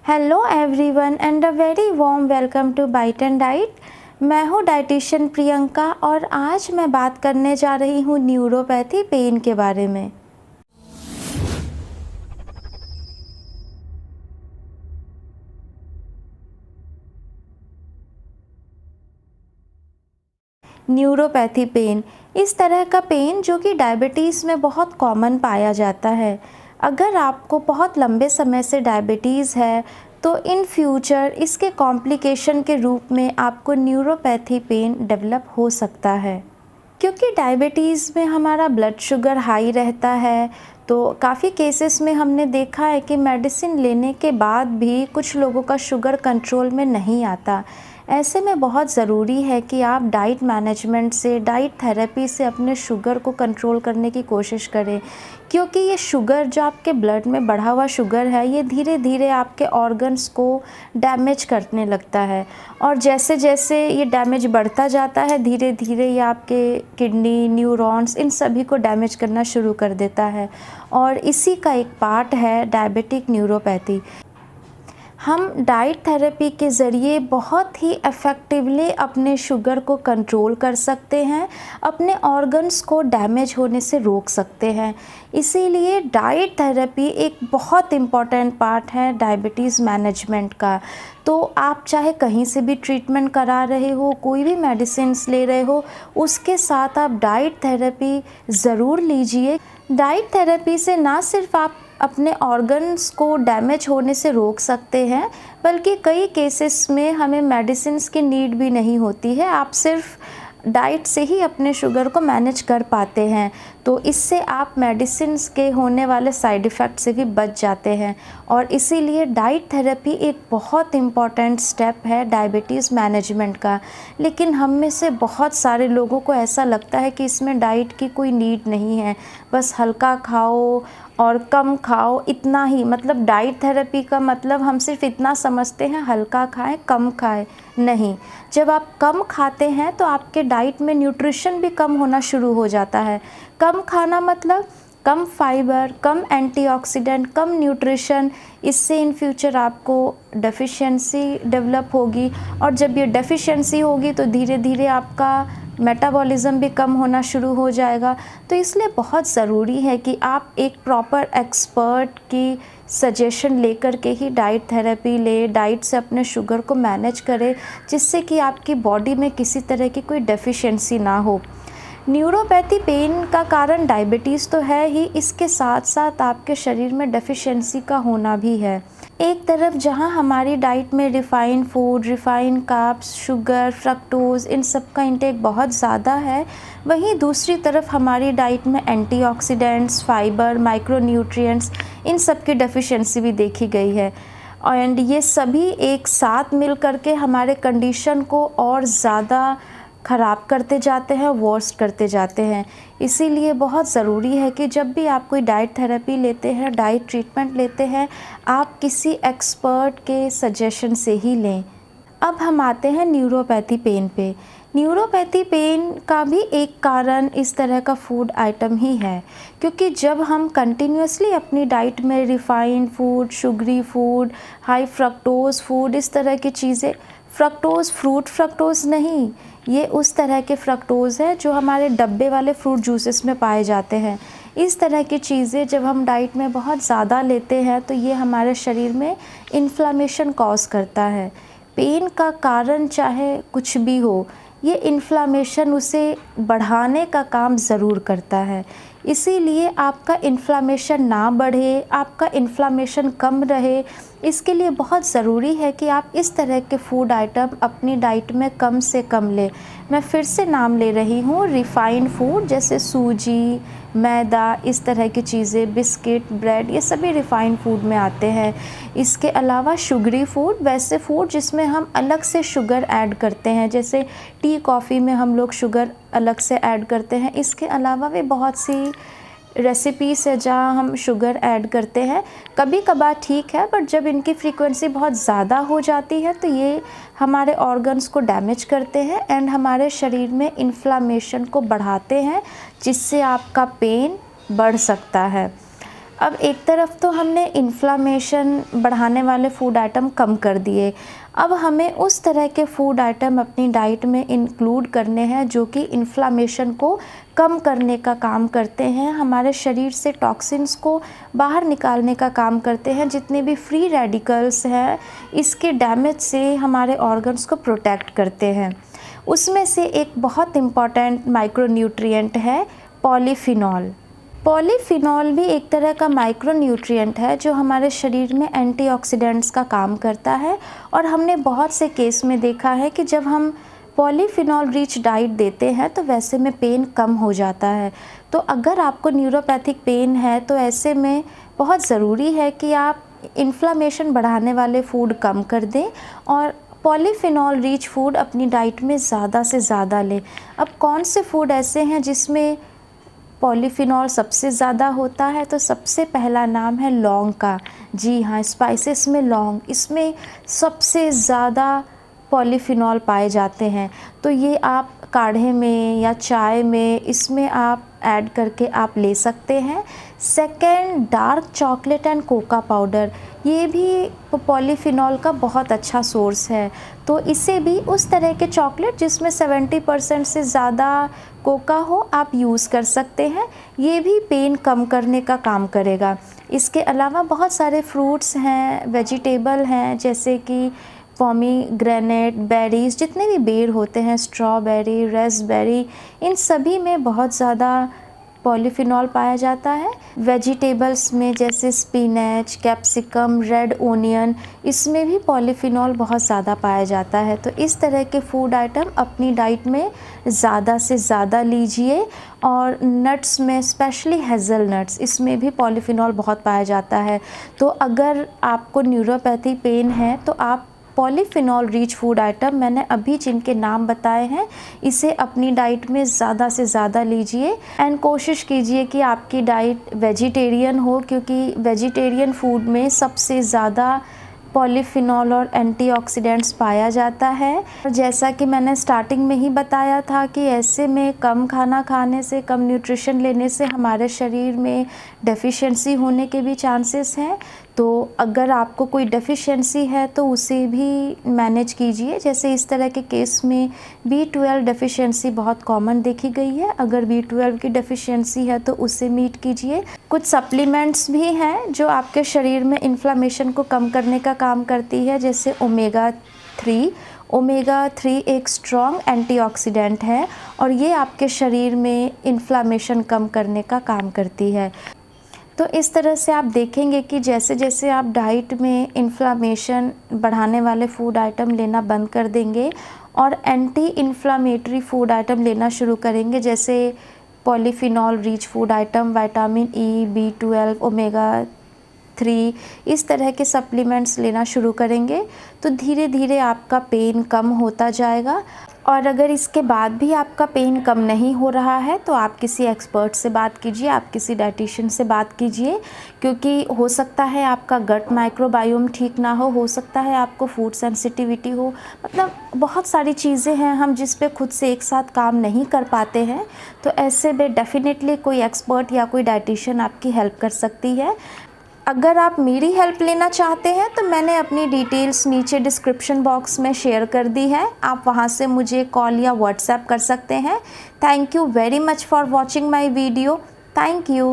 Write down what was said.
Hello everyone and a very warm welcome to bite and diet. मैं हूँ dietitian Priyanka और आज मैं बात करने जा रही हूँ न्यूरोपैथी पेन के बारे में। न्यूरोपैथी पेन इस तरह का पेन जो कि डायबिटीज़ में बहुत कॉमन पाया जाता है। अगर आपको बहुत लंबे समय से डायबिटीज़ है तो इन फ्यूचर इसके कॉम्प्लिकेशन के रूप में आपको न्यूरोपैथी पेन डेवलप हो सकता है। क्योंकि डायबिटीज़ में हमारा ब्लड शुगर हाई रहता है तो काफ़ी केसेस में हमने देखा है कि मेडिसिन लेने के बाद भी कुछ लोगों का शुगर कंट्रोल में नहीं आता। ऐसे में बहुत ज़रूरी है कि आप डाइट मैनेजमेंट से, डाइट थेरेपी से अपने शुगर को कंट्रोल करने की कोशिश करें, क्योंकि ये शुगर जो आपके ब्लड में बढ़ा हुआ शुगर है ये धीरे धीरे आपके ऑर्गन्स को डैमेज करने लगता है और जैसे जैसे ये डैमेज बढ़ता जाता है धीरे धीरे ये आपके किडनी, न्यूरॉन्स इन सभी को डैमेज करना शुरू कर देता है और इसी का एक पार्ट है डायबिटिक न्यूरोपैथी। हम डाइट थेरेपी के ज़रिए बहुत ही इफ़ेक्टिवली अपने शुगर को कंट्रोल कर सकते हैं, अपने ऑर्गन्स को डैमेज होने से रोक सकते हैं। इसीलिए डाइट थेरेपी एक बहुत इम्पॉर्टेंट पार्ट है डायबिटीज़ मैनेजमेंट का। तो आप चाहे कहीं से भी ट्रीटमेंट करा रहे हो, कोई भी मेडिसिन्स ले रहे हो, उसके साथ आप डाइट थेरेपी ज़रूर लीजिए। डाइट थेरेपी से ना सिर्फ आप अपने ऑर्गन्स को डैमेज होने से रोक सकते हैं, बल्कि कई केसेस में हमें मेडिसिन्स की नीड भी नहीं होती है। आप सिर्फ डाइट से ही अपने शुगर को मैनेज कर पाते हैं, तो इससे आप मेडिसिन्स के होने वाले साइड इफ़ेक्ट से भी बच जाते हैं और इसीलिए डाइट थेरेपी एक बहुत इम्पॉर्टेंट स्टेप है डायबिटीज़ मैनेजमेंट का। लेकिन हम में से बहुत सारे लोगों को ऐसा लगता है कि इसमें डाइट की कोई नीड नहीं है, बस हल्का खाओ और कम खाओ, इतना ही। मतलब डाइट थेरेपी का मतलब हम सिर्फ इतना समझते हैं हल्का खाएं, कम खाएं। नहीं, जब आप कम खाते हैं तो आपके डाइट में न्यूट्रिशन भी कम होना शुरू हो जाता है। कम खाना मतलब कम फाइबर, कम एंटीऑक्सीडेंट, कम न्यूट्रिशन। इससे इन फ्यूचर आपको डेफिशिएंसी डेवलप होगी और जब ये डेफिशिएंसी होगी तो धीरे धीरे आपका मेटाबॉलिज़्म भी कम होना शुरू हो जाएगा। तो इसलिए बहुत ज़रूरी है कि आप एक प्रॉपर एक्सपर्ट की सजेशन लेकर के ही डाइट थेरेपी ले, डाइट से अपने शुगर को मैनेज करें, जिससे कि आपकी बॉडी में किसी तरह की कोई डेफिशिएंसी ना हो। न्यूरोपैथी पेन का कारण डायबिटीज़ तो है ही, इसके साथ साथ आपके शरीर में डेफिशिएंसी का होना भी है। एक तरफ जहां हमारी डाइट में refined food, refined carbs, sugar, fructose इन सब का इंटेक बहुत ज़्यादा है, वहीं दूसरी तरफ हमारी डाइट में एंटीऑक्सीडेंट्स, फाइबर, माइक्रोन्यूट्रिएंट्स इन सब की डेफिशिएंसी भी देखी गई है एंड ये सभी एक साथ मिल करके हमारे कंडीशन को और ज़्यादा ख़राब करते जाते हैं, वर्स्ट करते जाते हैं। इसीलिए बहुत ज़रूरी है कि जब भी आप कोई डाइट थेरेपी लेते हैं, डाइट ट्रीटमेंट लेते हैं, आप किसी एक्सपर्ट के सजेशन से ही लें। अब हम आते हैं न्यूरोपैथी पेन पे। न्यूरोपैथी पेन का भी एक कारण इस तरह का फूड आइटम ही है, क्योंकि जब हम कंटिन्यूसली अपनी डाइट में refined food, sugary food, high fructose food, इस तरह की चीज़ें, फ्रक्टोज़ फ्रूट फ्रक्टोज़ नहीं, ये उस तरह के फ्रक्टोज़ है जो हमारे डब्बे वाले फ्रूट जूसेस में पाए जाते हैं। इस तरह की चीज़ें जब हम डाइट में बहुत ज़्यादा लेते हैं तो ये हमारे शरीर में इन्फ्लामेशन कॉज करता है। पेन का कारण चाहे कुछ भी हो, ये इन्फ्लामेशन उसे बढ़ाने का काम ज़रूर करता है। इसीलिए आपका इन्फ्लामेशन ना बढ़े, आपका इन्फ्लामेशन कम रहे, इसके लिए बहुत ज़रूरी है कि आप इस तरह के फूड आइटम अपनी डाइट में कम से कम लें। मैं फिर से नाम ले रही हूँ, रिफ़ाइंड फूड जैसे सूजी, मैदा, इस तरह की चीज़ें, बिस्किट, ब्रेड, ये सभी रिफ़ाइंड फूड में आते हैं। इसके अलावा शुगरी फूड, वैसे फूड जिसमें हम अलग से शुगर ऐड करते हैं, जैसे टी, कॉफ़ी में हम लोग शुगर अलग से ऐड करते हैं। इसके अलावा भी बहुत सी रेसिपीज़ है जहाँ हम शुगर ऐड करते हैं। कभी कभार ठीक है, बट जब इनकी फ्रीक्वेंसी बहुत ज़्यादा हो जाती है तो ये हमारे ऑर्गन्स को डैमेज करते हैं एंड हमारे शरीर में इन्फ्लामेशन को बढ़ाते हैं, जिससे आपका पेन बढ़ सकता है। अब एक तरफ तो हमने इन्फ्लामेशन बढ़ाने वाले फूड आइटम कम कर दिए, अब हमें उस तरह के फूड आइटम अपनी डाइट में इंक्लूड करने हैं जो कि इन्फ्लामेशन को कम करने का काम करते हैं, हमारे शरीर से टॉक्सिन्स को बाहर निकालने का काम करते हैं, जितने भी फ्री रेडिकल्स हैं इसके डैमेज से हमारे ऑर्गन्स को प्रोटेक्ट करते हैं। उसमें से एक बहुत इम्पॉर्टेंट माइक्रोन्यूट्रिएंट है पॉलीफिनॉल। पॉलीफिनॉल भी एक तरह का माइक्रोन्यूट्रिएंट है जो हमारे शरीर में एंटीऑक्सीडेंट्स का काम करता है, और हमने बहुत से केस में देखा है कि जब हम पॉलीफिनॉल रिच डाइट देते हैं तो वैसे में पेन कम हो जाता है। तो अगर आपको न्यूरोपैथिक पेन है तो ऐसे में बहुत ज़रूरी है कि आप इन्फ्लामेशन बढ़ाने वाले फूड कम कर दें और पॉलीफिनॉल रिच फूड अपनी डाइट में ज़्यादा से ज़्यादा लें। अब कौन से फूड ऐसे हैं जिसमें पॉलीफिनॉल सबसे ज़्यादा होता है, तो सबसे पहला नाम है लौंग का। जी हाँ, स्पाइसेस में लौंग, इसमें सबसे ज़्यादा पॉलीफिनॉल पाए जाते हैं। तो ये आप काढ़े में या चाय में इसमें आप ऐड करके आप ले सकते हैं। Second, dark chocolate and Coca powder, ये भी पॉलीफिनॉल का बहुत अच्छा सोर्स है। तो इसे भी उस तरह के चॉकलेट जिसमें 70% से ज़्यादा कोका हो आप यूज़ कर सकते हैं, ये भी पेन कम करने का काम करेगा। इसके अलावा बहुत सारे फ्रूट्स हैं, वेजिटेबल हैं, जैसे कि पोमीग्रेनेट, बेरीज़, जितने भी बेर होते हैं, स्ट्रॉबेरी, रेस्पबेरी, इन सभी में बहुत ज़्यादा पॉलीफिनॉल पाया जाता है। वेजिटेबल्स में जैसे स्पिनच, कैप्सिकम, रेड ओनियन, इसमें भी पॉलीफिनॉल बहुत ज़्यादा पाया जाता है। तो इस तरह के फूड आइटम अपनी डाइट में ज़्यादा से ज़्यादा लीजिए। और नट्स में स्पेशली हेज़लनट्स, इसमें भी पॉलीफिनॉल बहुत पाया जाता है। तो अगर आपको न्यूरोपैथी पेन है तो आप पॉलीफिनॉल रिच फूड आइटम मैंने अभी जिनके नाम बताए हैं इसे अपनी डाइट में ज़्यादा से ज़्यादा लीजिए। एंड कोशिश कीजिए कि आपकी डाइट वेजिटेरियन हो, क्योंकि वेजिटेरियन फूड में सबसे ज़्यादा पॉलीफिनॉल और एंटीऑक्सीडेंट्स पाया जाता है। जैसा कि मैंने स्टार्टिंग में ही बताया था कि ऐसे में कम खाना खाने से, कम न्यूट्रिशन लेने से हमारे शरीर में डेफिशिएंसी होने के भी चांसेस हैं। तो अगर आपको कोई डेफिशिएंसी है तो उसे भी मैनेज कीजिए। जैसे इस तरह के केस में B12 डेफिशिएंसी बहुत कॉमन देखी गई है, अगर B12 की डेफिशिएंसी है तो उसे मीट कीजिए। कुछ सप्लीमेंट्स भी हैं जो आपके शरीर में इन्फ्लामेशन को कम करने का काम करती है, जैसे ओमेगा 3 एक स्ट्रॉन्ग एंटीऑक्सीडेंट है और ये आपके शरीर में इन्फ्लामेशन कम करने का काम करती है। तो इस तरह से आप देखेंगे कि जैसे जैसे आप डाइट में इन्फ्लामेशन बढ़ाने वाले फूड आइटम लेना बंद कर देंगे और एंटी इन्फ्लामेटरी फूड आइटम लेना शुरू करेंगे, जैसे polyphenol rich food item, vitamin E, B12, omega 3, इस तरह के सप्लीमेंट्स लेना शुरू करेंगे तो धीरे धीरे आपका पेन कम होता जाएगा। और अगर इसके बाद भी आपका पेन कम नहीं हो रहा है तो आप किसी एक्सपर्ट से बात कीजिए, आप किसी डाइटिशियन से बात कीजिए, क्योंकि हो सकता है आपका गट माइक्रोबायोम ठीक ना हो सकता है आपको फूड सेंसिटिविटी हो, मतलब बहुत सारी चीज़ें हैं हम जिस पे खुद से एक साथ काम नहीं कर पाते हैं। तो ऐसे में डेफिनेटली कोई एक्सपर्ट या कोई डाइटिशियन आपकी हेल्प कर सकती है। अगर आप मेरी हेल्प लेना चाहते हैं तो मैंने अपनी डिटेल्स नीचे डिस्क्रिप्शन बॉक्स में शेयर कर दी है, आप वहां से मुझे कॉल या व्हाट्सएप कर सकते हैं। Thank you very much for watching my video. Thank you.